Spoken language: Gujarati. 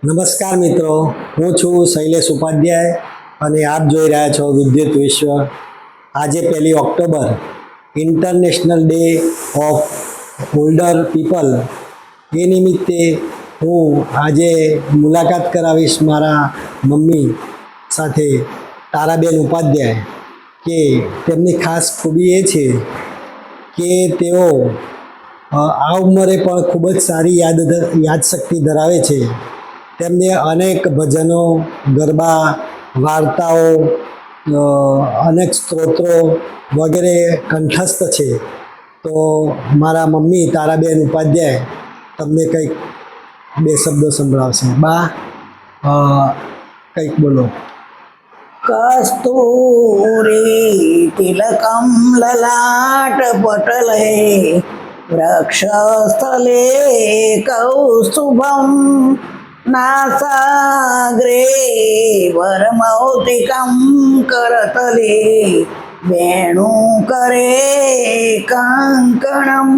નમસ્કાર મિત્રો, હું છું શૈલેષ ઉપાધ્યાય અને આપ જોઈ રહ્યા છો વિદ્યુત વિશ્વ. આજે 1 October international day of older people. એ નિમિત્તે હું આજે મુલાકાત કરાવીશ મારા મમ્મી સાથે, તારાબેન ઉપાધ્યાય, કે તેમની ખાસ ખૂબી એ છે કે તેઓ આ ઉંમરે પણ ખૂબ જ સારી યાદશક્તિ ધરાવે છે. તેમને અનેક ભજનો, ગરબા, વાર્તાઓ, અનેક સ્તોત્રો વગેરે કંઠસ્થ છે. તો મારા મમ્મી તારાબેન ઉપાધ્યાય તમને કંઈક 2 શબ્દો સંભળાવશે. બા, કંઈક બોલો. કસ્તૂરી તિલકમ લલાટ પટલે વૃક્ષસ્થલે કૌસ્તુભમ નાસાગ્રે વરમૌક્તિકમ કરતલે વેણુકરે કંકણમ.